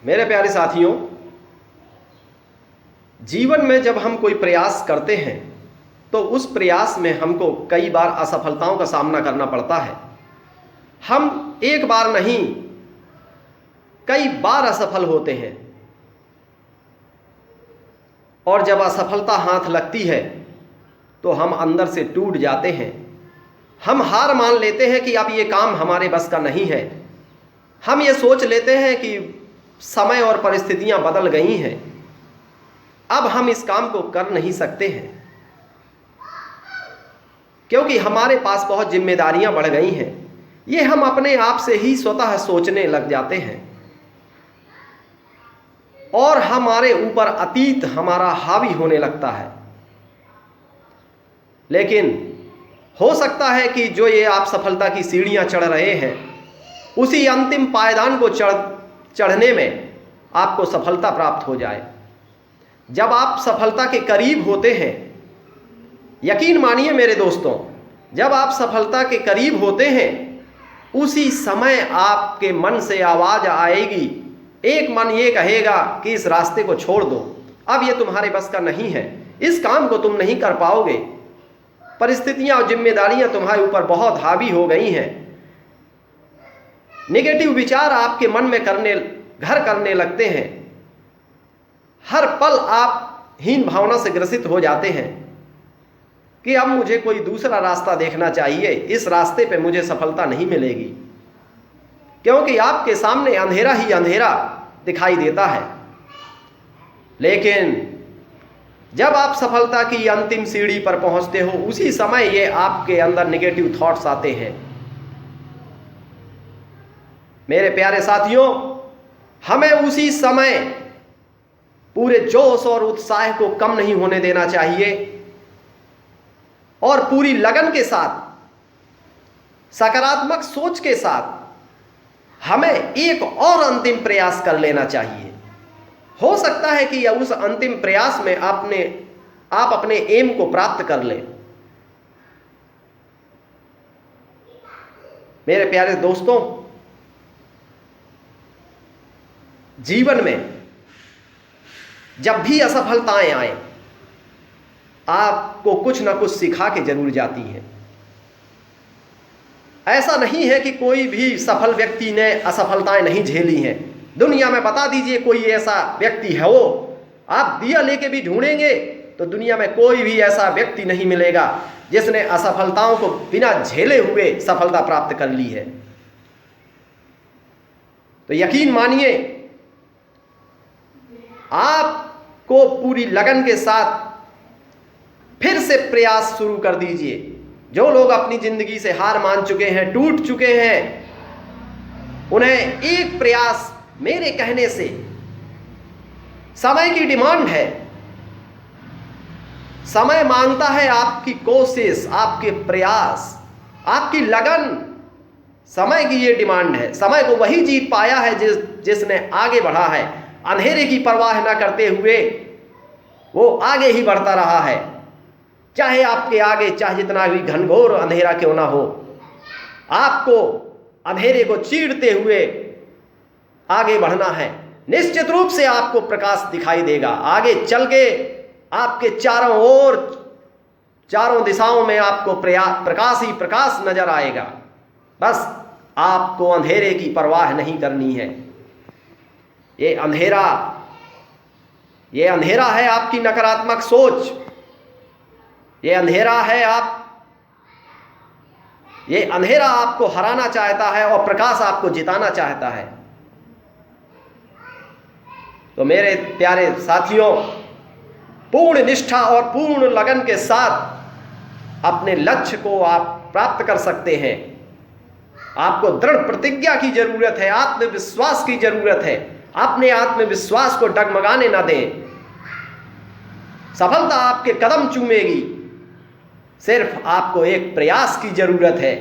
मेरे प्यारे साथियों, जीवन में जब हम कोई प्रयास करते हैं तो उस प्रयास में हमको कई बार असफलताओं का सामना करना पड़ता है। हम एक बार नहीं, कई बार असफल होते हैं और जब असफलता हाथ लगती है तो हम अंदर से टूट जाते हैं। हम हार मान लेते हैं कि अब ये काम हमारे बस का नहीं है। हम ये सोच लेते हैं कि समय और परिस्थितियां बदल गई हैं, अब हम इस काम को कर नहीं सकते हैं, क्योंकि हमारे पास बहुत जिम्मेदारियां बढ़ गई हैं। ये हम अपने आप से ही स्वतः सोचने लग जाते हैं और हमारे ऊपर अतीत हमारा हावी होने लगता है। लेकिन हो सकता है कि जो ये आप सफलता की सीढ़ियां चढ़ रहे हैं, उसी अंतिम पायदान को चढ़ने में आपको सफलता प्राप्त हो जाए। जब आप सफलता के करीब होते हैं, यकीन मानिए मेरे दोस्तों, जब आप सफलता के करीब होते हैं, उसी समय आपके मन से आवाज आएगी। एक मन ये कहेगा कि इस रास्ते को छोड़ दो, अब ये तुम्हारे बस का नहीं है, इस काम को तुम नहीं कर पाओगे, परिस्थितियां और जिम्मेदारियां तुम्हारे ऊपर बहुत हावी हो गई हैं। नेगेटिव विचार आपके मन में घर करने लगते हैं। हर पल आप हीन भावना से ग्रसित हो जाते हैं कि अब मुझे कोई दूसरा रास्ता देखना चाहिए, इस रास्ते पे मुझे सफलता नहीं मिलेगी, क्योंकि आपके सामने अंधेरा ही अंधेरा दिखाई देता है। लेकिन जब आप सफलता की अंतिम सीढ़ी पर पहुंचते हो, उसी समय ये आपके अंदर नेगेटिव थॉट्स आते हैं। मेरे प्यारे साथियों, हमें उसी समय पूरे जोश और उत्साह को कम नहीं होने देना चाहिए और पूरी लगन के साथ, सकारात्मक सोच के साथ हमें एक और अंतिम प्रयास कर लेना चाहिए। हो सकता है कि उस अंतिम प्रयास में आप अपने एम को प्राप्त कर लें। मेरे प्यारे दोस्तों, जीवन में जब भी असफलताएं आए, आपको कुछ ना कुछ सिखा के जरूर जाती हैं। ऐसा नहीं है कि कोई भी सफल व्यक्ति ने असफलताएं नहीं झेली हैं। दुनिया में बता दीजिए कोई ऐसा व्यक्ति है, वो आप दिया लेके भी ढूंढेंगे तो दुनिया में कोई भी ऐसा व्यक्ति नहीं मिलेगा जिसने असफलताओं को बिना झेले हुए सफलता प्राप्त कर ली है। तो यकीन मानिए, आपको पूरी लगन के साथ फिर से प्रयास शुरू कर दीजिए। जो लोग अपनी जिंदगी से हार मान चुके हैं, टूट चुके हैं, उन्हें एक प्रयास मेरे कहने से, समय की डिमांड है, समय मांगता है आपकी कोशिश, आपके प्रयास, आपकी लगन। समय की ये डिमांड है। समय को वही जीत पाया है जिसने आगे बढ़ा है, अंधेरे की परवाह न करते हुए वो आगे ही बढ़ता रहा है। चाहे आपके आगे चाहे जितना भी घनघोर अंधेरा क्यों ना हो, आपको अंधेरे को चीरते हुए आगे बढ़ना है। निश्चित रूप से आपको प्रकाश दिखाई देगा। आगे चल के आपके चारों ओर, चारों दिशाओं में आपको प्रकाश ही प्रकाश नजर आएगा। बस आपको अंधेरे की परवाह नहीं करनी है। ये अंधेरा है आपकी नकारात्मक सोच, ये अंधेरा आपको हराना चाहता है और प्रकाश आपको जिताना चाहता है। तो मेरे प्यारे साथियों, पूर्ण निष्ठा और पूर्ण लगन के साथ अपने लक्ष्य को आप प्राप्त कर सकते हैं। आपको दृढ़ प्रतिज्ञा की जरूरत है, आत्मविश्वास की जरूरत है। अपने आत्मविश्वास को डगमगाने ना दें। सफलता आपके कदम चूमेगी, सिर्फ आपको एक प्रयास की जरूरत है।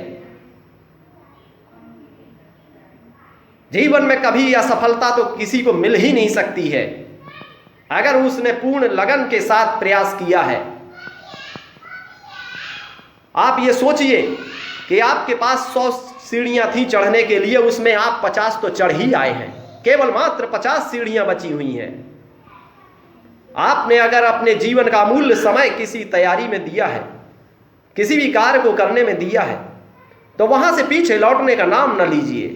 जीवन में कभी असफलता तो किसी को मिल ही नहीं सकती है अगर उसने पूर्ण लगन के साथ प्रयास किया है। आप ये सोचिए कि आपके पास 100 सीढ़ियां थी चढ़ने के लिए, उसमें आप 50 तो चढ़ ही आए हैं। केवल मात्र 50 सीढ़ियां बची हुई हैं। आपने अगर अपने जीवन का अमूल्य समय किसी तैयारी में दिया है, किसी भी कार्य को करने में दिया है, तो वहां से पीछे लौटने का नाम न लीजिए।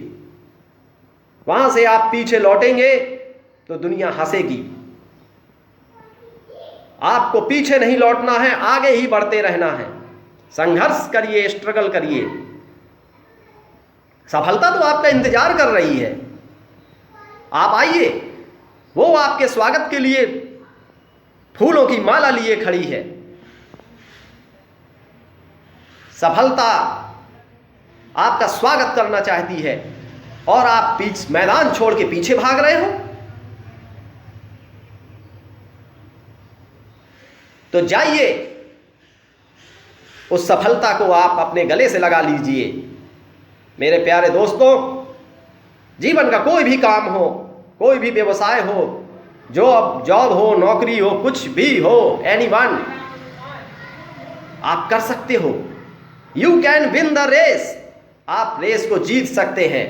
वहां से आप पीछे लौटेंगे तो दुनिया हंसेगी। आपको पीछे नहीं लौटना है, आगे ही बढ़ते रहना है। संघर्ष करिए, स्ट्रगल करिए। सफलता तो आपका इंतजार कर रही है। आप आइए, वो आपके स्वागत के लिए फूलों की माला लिए खड़ी है। सफलता आपका स्वागत करना चाहती है और आप मैदान छोड़ के पीछे भाग रहे हो। तो जाइए, उस सफलता को आप अपने गले से लगा लीजिए। मेरे प्यारे दोस्तों, जीवन का कोई भी काम हो, कोई भी व्यवसाय हो, जॉब हो, नौकरी हो, कुछ भी हो, एनीवन, आप कर सकते हो। You can win the race. आप रेस को जीत सकते हैं।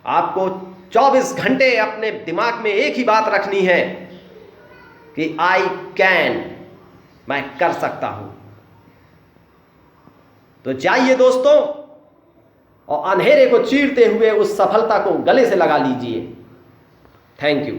आपको 24 घंटे अपने दिमाग में एक ही बात रखनी है कि आई कैन, मैं कर सकता हूं। तो जाइए दोस्तों, और अंधेरे को चीरते हुए उस सफलता को गले से लगा लीजिए। Thank you.